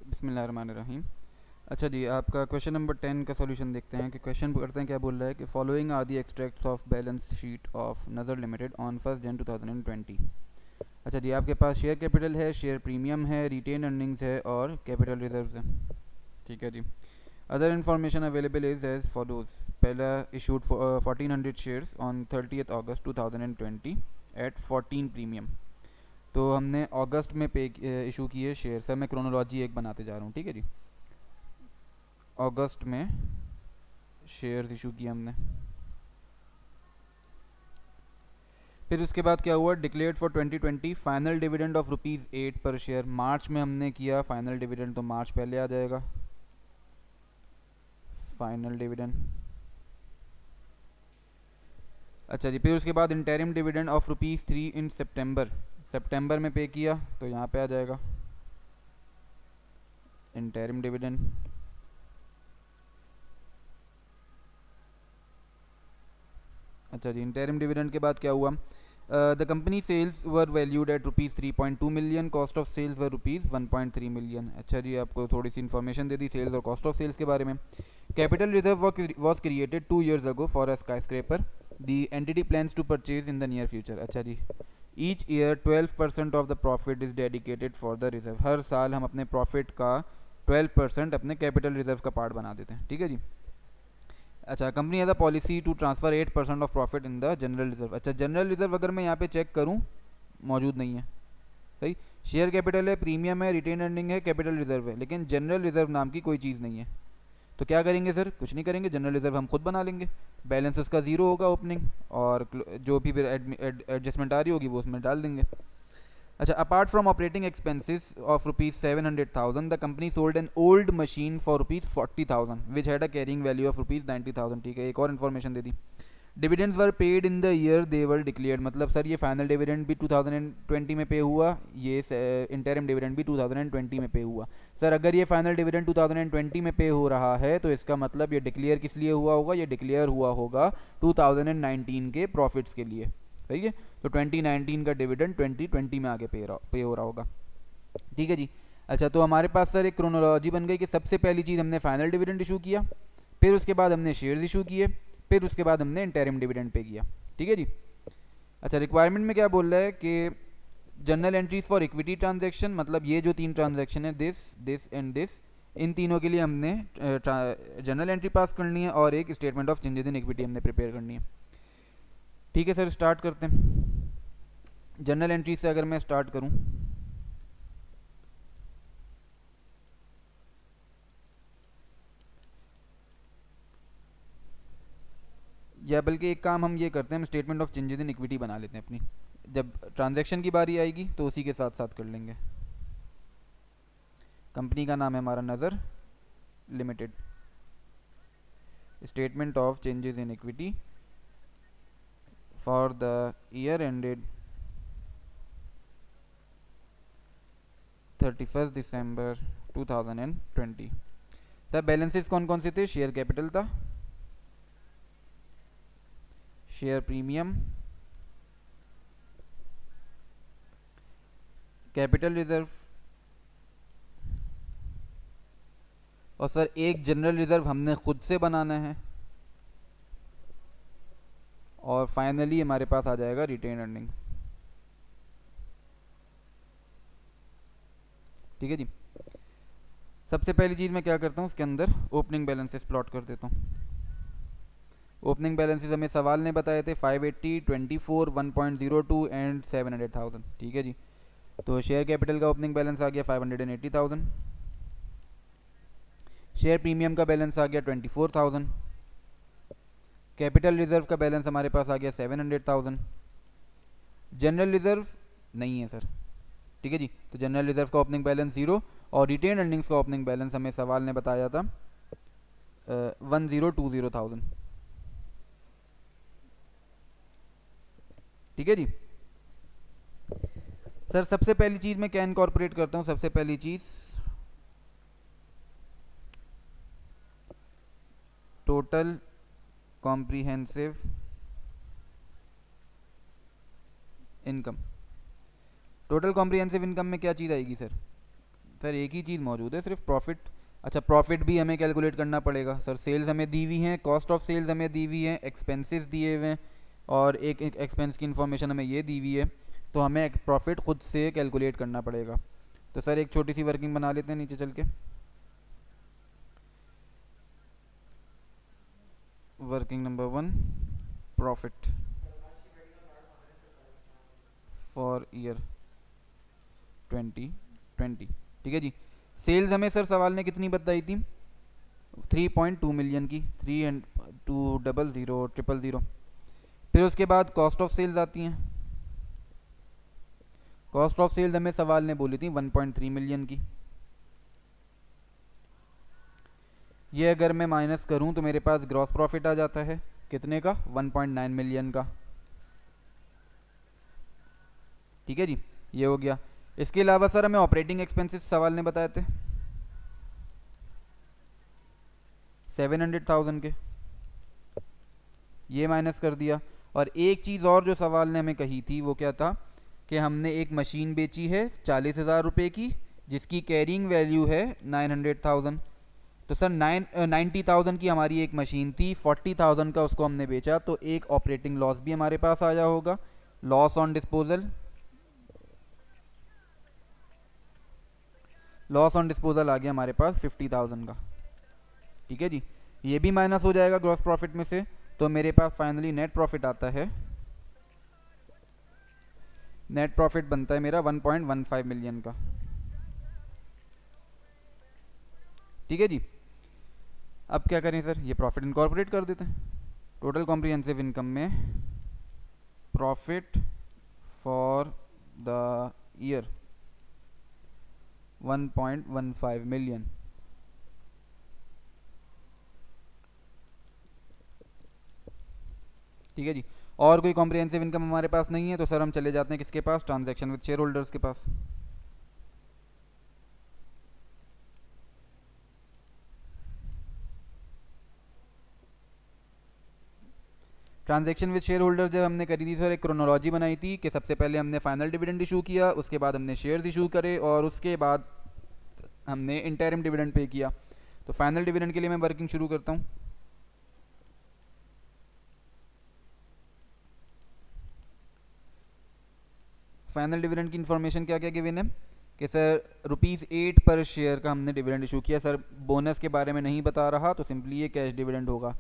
बिस्मिल्लाहिर्रहमानिर्रहीम। अच्छा जी, आपका क्वेश्चन नंबर 10 का सॉल्यूशन देखते हैं कि क्वेश्चन पढ़ते हैं क्या बोल रहा है कि following are the extracts of balance sheet of Nazar limited on 1 January 2020। अच्छा जी, आपके पास शेयर कैपिटल है, शेयर प्रीमियम है, रिटेन अर्निंग्स है और कैपिटल रिजर्व्स है। ठीक है जी। Other information available is as follows. पहला, issued 1400 shares on 30 August 2020 at 14 premium. तो हमने अगस्त में पे इशू किए शेयर। सर मैं क्रोनोलॉजी एक बनाते जा रहा हूँ, ठीक है जी। अगस्त में शेयर्स इशू किए हमने। फिर उसके बाद क्या हुआ, declared for 2020 final dividend of ₹8 पर शेयर। मार्च में हमने किया फाइनल डिविडेंड, तो मार्च पहले आ जाएगा फाइनल डिविडेंड। अच्छा जी, फिर उसके बाद इंटरिम डिविडेंड ऑफ ₹3 इन सितंबर। सितंबर में पे किया तो यहाँ पे आ जाएगा इंटरिम डिविडेंड। अच्छा जी, इंटरिम डिविडेंड के बाद क्या हुआ, the company sales were valued at ₹3.2 million, cost of sales were ₹1.3 million. अच्छा जी, आपको थोड़ी सी इन्फॉर्मेशन दे दी सेल्स और कॉस्ट ऑफ सेल्स के बारे में। Capital reserve was created 2 years ago for a skyscraper. The entity plans to purchase in the near future. अच्छा जी, each year 12% of the profit is dedicated for the reserve. हर साल हम अपने profit का 12% अपने कैपिटल रिजर्व का part बना देते हैं, ठीक है जी। अच्छा, company has a policy to transfer 8% of profit in the general reserve. अच्छा, जनरल रिजर्व अगर मैं यहाँ पे चेक करूँ, मौजूद नहीं है। सही, शेयर कैपिटल है, प्रीमियम है, रिटेन अर्निंग है, कैपिटल रिजर्व है, लेकिन जनरल रिजर्व नाम की कोई चीज़ नहीं है। तो क्या करेंगे सर, कुछ नहीं करेंगे, जनरल रिजर्व हम खुद बना लेंगे। बैलेंस उसका ज़ीरो होगा ओपनिंग, और जो भी फिर एडजस्टमेंट आ रही होगी वो उसमें डाल देंगे। अच्छा, apart from operating expenses of ₹700,000 the company sold an old machine for ₹40,000 which had a carrying value of ₹90,000। ठीक है, एक और इन्फॉर्मेशन दे दी। Dividends were paid in the year they were declared. मतलब सर ये फाइनल डिविडेंड भी 2020 में पे हुआ, ये इंटरिम डिविडेंड भी 2020 में पे हुआ। सर अगर ये फाइनल डिविडेंड 2020 में पे हो रहा है तो इसका मतलब ये डिक्लेयर किस लिए हुआ होगा, ये डिक्लेयर हुआ होगा 2019 के प्रॉफिट्स के लिए। सही है, तो 2019 का डिविडेंड 2020 में आगे पे हो रहा होगा। ठीक है जी। अच्छा, तो हमारे पास सर एक क्रोनोलॉजी बन गई कि सबसे पहली चीज़ हमने फाइनल डिविडेंड इशू किया, फिर उसके बाद हमने शेयर्स इशू किए, फिर उसके बाद हमने इंटरिम डिविडेंड पे किया। ठीक है जी। अच्छा, रिक्वायरमेंट में क्या बोल रहा है कि general entries for equity transaction, मतलब ये जो 3 ट्रांजैक्शन है, दिस दिस एंड दिस, इन तीनों के लिए हमने जनरल एंट्री पास करनी है और एक statement of changes in equity हमने प्रिपेयर करनी है। ठीक है सर, स्टार्ट करते हैं। जनरल एंट्री से अगर मैं स्टार्ट करूं, या बल्कि एक काम हम ये करते हैं, हम statement of changes in equity बना लेते हैं अपनी। जब ट्रांजैक्शन की बारी आएगी तो उसी के साथ साथ कर लेंगे। कंपनी का नाम है हमारा नज़र limited. Statement of changes in equity for the year ended 31 दिसंबर 2020। तब बैलेंसेस कौन कौन से थे, शेयर कैपिटल था, शेयर प्रीमियम, कैपिटल रिजर्व, और सर एक जनरल रिजर्व हमने खुद से बनाना है, और फाइनली हमारे पास आ जाएगा रिटेन अर्निंग्स। ठीक है जी। सबसे पहली चीज़ मैं क्या करता हूँ, उसके अंदर ओपनिंग बैलेंसेस प्लॉट कर देता हूँ। ओपनिंग बैलेंसेस हमें सवाल ने बताए थे 580, 24, 1.02 एंड 700,000। ठीक है जी। तो शेयर कैपिटल का ओपनिंग बैलेंस आ गया 580,000। शेयर प्रीमियम का बैलेंस आ गया 24,000। कैपिटल रिजर्व का बैलेंस हमारे पास आ गया 700,000। जनरल रिजर्व नहीं है सर। ठीक है जी। तो जनरल रिजर्व का ओपनिंग बैलेंस 0, और रिटेन अर्निंग्स का ओपनिंग बैलेंस हमें सवाल ने बताया था 1020,000। ठीक है जी। सर सबसे पहली चीज़ मैं क्या इनकॉर्पोरेट करता हूँ, सबसे पहली चीज़ total comprehensive income. Total comprehensive income में क्या चीज़ आएगी सर, सर एक ही चीज़ मौजूद है, सिर्फ प्रॉफिट। अच्छा, प्रॉफिट भी हमें कैलकुलेट करना पड़ेगा सर। सेल्स हमें दी हुई हैं, कॉस्ट ऑफ सेल्स हमें दी हुई है, एक्सपेंसेस दिए हुए हैं, और एक एक्सपेंस की इन्फॉर्मेशन हमें ये दी हुई है, तो हमें प्रॉफिट खुद से कैलकुलेट करना पड़ेगा। तो सर एक छोटी सी वर्किंग बना लेते हैं नीचे चल के। Working number 1, profit for year 2020। ठीक है जी। सेल्स हमें सर सवाल ने कितनी बताई थी? 3.2 मिलियन की, 3200000। फिर उसके बाद कॉस्ट ऑफ सेल्स आती हैं। कॉस्ट ऑफ सेल्स हमें सवाल ने बोली थी 1.3 मिलियन की। ये अगर मैं माइनस करूं तो मेरे पास ग्रॉस प्रॉफिट आ जाता है कितने का? 1.9 मिलियन का। ठीक है जी, ये हो गया। इसके अलावा सर हमें ऑपरेटिंग एक्सपेंसेस सवाल ने बताए थे 700,000 के, ये माइनस कर दिया। और एक चीज़ और जो सवाल ने हमें कही थी वो क्या था कि हमने एक मशीन बेची है 40,000 रुपये की, जिसकी कैरिंग वैल्यू है 900,000। तो सर 90,000 की हमारी एक मशीन थी, 40,000 का उसको हमने बेचा, तो एक ऑपरेटिंग लॉस भी हमारे पास आया होगा, loss on disposal. Loss on disposal आ गया हमारे पास 50,000 का। ठीक है जी, ये भी माइनस हो जाएगा ग्रॉस प्रॉफिट में से, तो मेरे पास फाइनली नेट प्रॉफिट आता है। नेट प्रॉफिट बनता है मेरा 1.15 मिलियन का। ठीक है जी। अब क्या करें सर, ये प्रॉफिट इनकॉर्पोरेट कर देते हैं टोटल कॉम्प्रिहेंसिव इनकम में। Profit for the year 1.15 million. ठीक है जी। और कोई कॉम्प्रिहेंसिव इनकम हमारे पास नहीं है, तो सर हम चले जाते हैं किसके पास? ट्रांजैक्शन विद शेयर होल्डर्स के पास। ट्रांजैक्शन विद शेयर होल्डर्स जब हमने करी थी सर, एक क्रोनोलॉजी बनाई थी कि सबसे पहले हमने फाइनल डिविडेंड इशू किया, उसके बाद हमने शेयर्स इशू करे, और उसके बाद हमने इंटरिम डिविडेंड पे किया। तो फाइनल डिविडेंड के लिए मैं वर्किंग शुरू करता हूँ। फाइनल डिविडेंड की इन्फॉर्मेशन क्या क्या गिवन है कि सर ₹8 पर शेयर का हमने डिविडेंड इशू किया। सर बोनस के बारे में नहीं बता रहा, तो सिंपली ये कैश डिविडेंड होगा।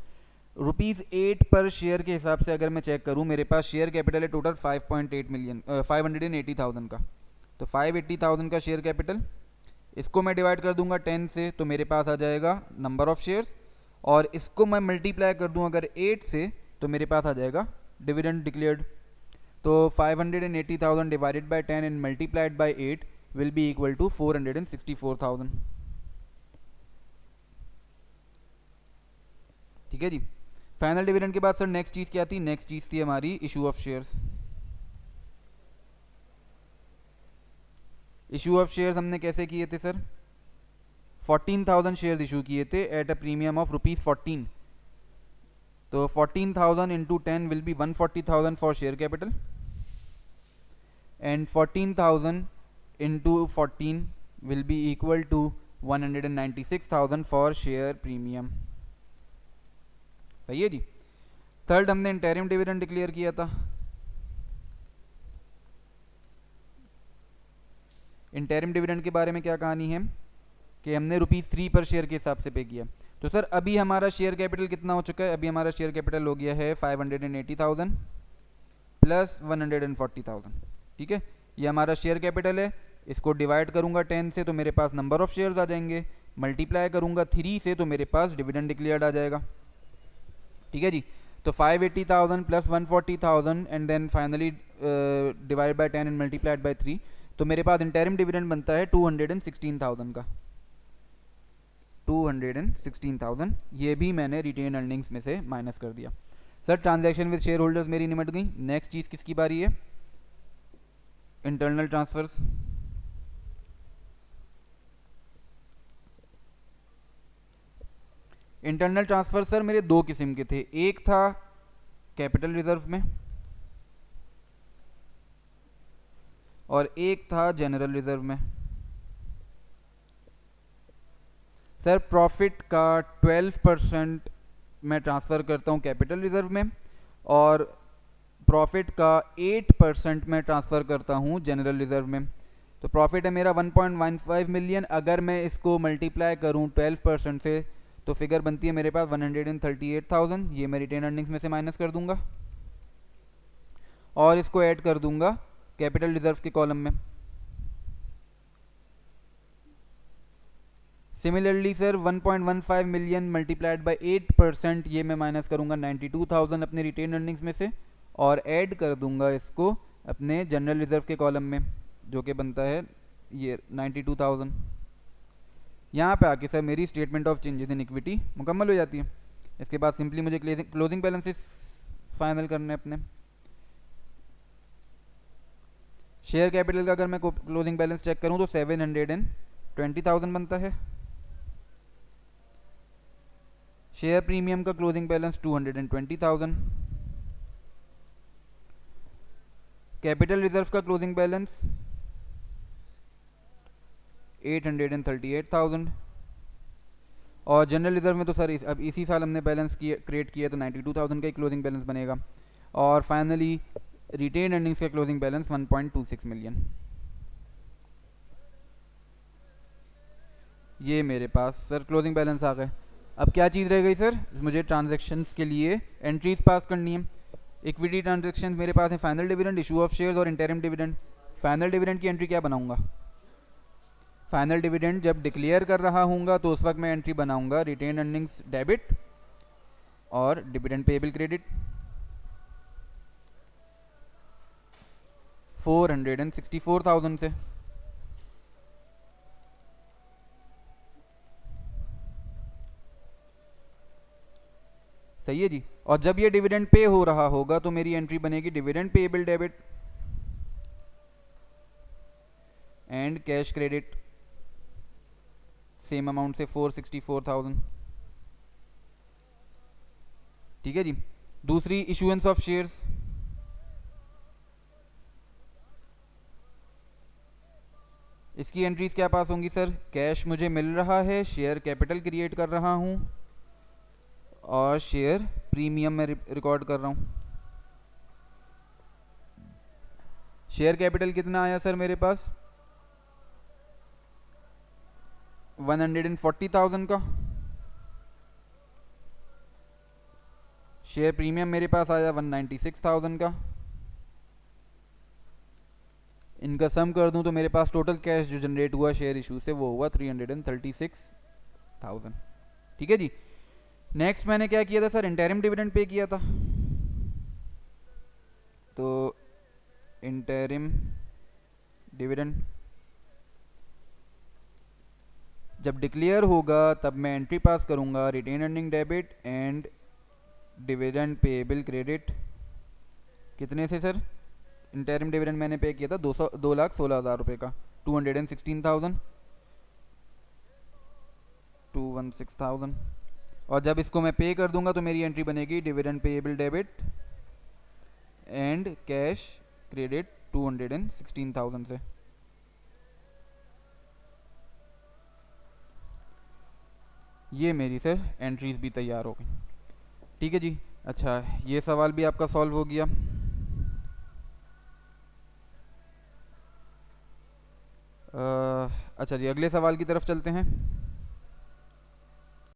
₹8 पर शेयर के हिसाब से अगर मैं चेक करूं, मेरे पास शेयर कैपिटल है टोटल 5.8 मिलियन 580,000 का। तो 580,000 का शेयर कैपिटल, इसको मैं डिवाइड कर दूंगा 10 से, तो मेरे पास आ जाएगा नंबर ऑफ शेयर्स, और इसको मैं मल्टीप्लाई कर दूं अगर 8 से, तो मेरे पास आ जाएगा डिविडेंड डिक्लेयर्ड। तो 580,000 divided by 10 and multiplied by 8 will be equal to 464,000। ठीक है जी। फाइनल डिविडेंड के बाद सर नेक्स्ट चीज़ क्या थी? नेक्स्ट चीज़ थी हमारी issue of shares. Issue of shares हमने कैसे किए थे सर? 14,000 शेयर्स इशू किए थे एट अ प्रीमियम ऑफ ₹14। तो 14,000 into 10 will be 140,000 for share capital, and 14,000 into 14 will be equal to 196,000 for share premium. सही है जी। थर्ड हमने इंटरिम डिविडेंड डिक्लेयर किया था। इंटरिम डिविडेंड के बारे में क्या कहानी है कि हमने ₹3 पर शेयर के हिसाब से पे किया। तो सर अभी हमारा शेयर कैपिटल कितना हो चुका है? अभी हमारा शेयर कैपिटल हो गया है 580,000 प्लस 140,000। ठीक है, ये हमारा शेयर कैपिटल है। इसको डिवाइड करूंगा 10 से, तो मेरे पास नंबर ऑफ शेयर्स आ जाएंगे। मल्टीप्लाई करूंगा 3 से, तो मेरे पास डिविडेंड डिक्लेयर्ड आ जाएगा। ठीक है जी। तो 580,000 plus 140,000 and then finally divide by 10 and multiplied by 3, तो मेरे पास इंटरिम डिविडेंड बनता है 216,000 का। 216,000, ये भी मैंने रिटेन अर्निंग्स में से माइनस कर दिया। Sir transaction with share holders मेरी निमट गई। नेक्स्ट चीज़ किसकी बारी है? Internal transfers. Internal transfer sir मेरे दो किस्म के थे, एक था कैपिटल रिजर्व में और एक था जनरल रिजर्व में। सर प्रॉफिट का 12% मैं ट्रांसफ़र करता हूँ कैपिटल रिजर्व में, और प्रॉफिट का 8% मैं ट्रांसफ़र करता हूँ जनरल रिजर्व में। तो प्रॉफिट है मेरा 1.15 मिलियन। अगर मैं इसको मल्टीप्लाई करूँ 12% से तो फिगर बनती है मेरे पास 138,000। ये मैं रिटेन अर्निंग्स में से माइनस कर दूंगा और इसको ऐड कर दूंगा कैपिटल रिजर्व के कॉलम में। Similarly sir 1.15 million multiplied by 8%, ये मैं माइनस करूंगा 92,000 अपने रिटेन अर्निंग्स में से, और ऐड कर दूंगा इसको अपने जनरल रिजर्व के कॉलम में, जो कि बनता है ये 92,000। यहाँ पे आके सर मेरी statement of changes in equity मुकम्मल हो जाती है। इसके बाद सिंपली मुझे क्लोजिंग बैलेंसेस फाइनल करने अपने। शेयर कैपिटल का अगर मैं क्लोजिंग बैलेंस चेक करूँ तो 720,000 बनता है। शेयर प्रीमियम का क्लोजिंग बैलेंस 220,000। कैपिटल रिजर्व का क्लोजिंग बैलेंस 838,000। और जनरल रिजर्व में तो सर अब इसी साल हमने बैलेंस क्रिएट किया तो 92,000 का ही क्लोजिंग बैलेंस बनेगा। और फाइनली रिटेन अर्निंग्स का क्लोजिंग बैलेंस 1.26 मिलियन। ये मेरे पास सर क्लोजिंग बैलेंस आ गए। अब क्या चीज़ रह गई सर, मुझे ट्रांजैक्शंस के लिए एंट्रीज पास करनी है। इक्विटी ट्रांजैक्शंस मेरे पास है, final dividend, issue of shares और इंटरिम डिविडेंड। फाइनल डिविडेंड की एंट्री क्या बनाऊंगा? फाइनल डिविडेंड जब डिक्लेयर कर रहा हूँगा तो उस वक्त मैं एंट्री बनाऊंगा रिटेन अर्निंग्स डेबिट और डिविडेंड पेएबल क्रेडिट 464,000 से। सही है जी। और जब ये डिविडेंड पे हो रहा होगा तो मेरी एंट्री बनेगी dividend payable debit and cash credit, same amount से 464,000। ठीक है जी। दूसरी इशुएंस ऑफ शेयर्स, इसकी एंट्रीज क्या पास होंगी सर? कैश मुझे मिल रहा है, शेयर कैपिटल क्रिएट कर रहा हूं और शेयर प्रीमियम में रिकॉर्ड कर रहा हूं। शेयर कैपिटल कितना आया सर मेरे पास? 140,000 का। शेयर प्रीमियम मेरे पास आया 196,000 का। इनका सम कर दूं तो मेरे पास टोटल कैश जो जनरेट हुआ शेयर इशू से वो हुआ 336,000। ठीक है जी। नेक्स्ट मैंने क्या किया था सर? इंटरिम डिविडेंड पे किया था। तो इंटरिम डिविडेंड जब डिक्लेयर होगा तब मैं एंट्री पास करूंगा retain earning debit and dividend payable credit. कितने से सर? इंटरिम डिविडेंड मैंने पे किया था 2,16,000 रुपये का, 216,000। और जब इसको मैं पे कर दूंगा तो मेरी एंट्री बनेगी dividend payable debit and cash credit 216,000 से। ये मेरी सर एंट्रीज भी तैयार हो गई। ठीक है जी। अच्छा, ये सवाल भी आपका सॉल्व हो गया। अच्छा जी, अगले सवाल की तरफ चलते हैं।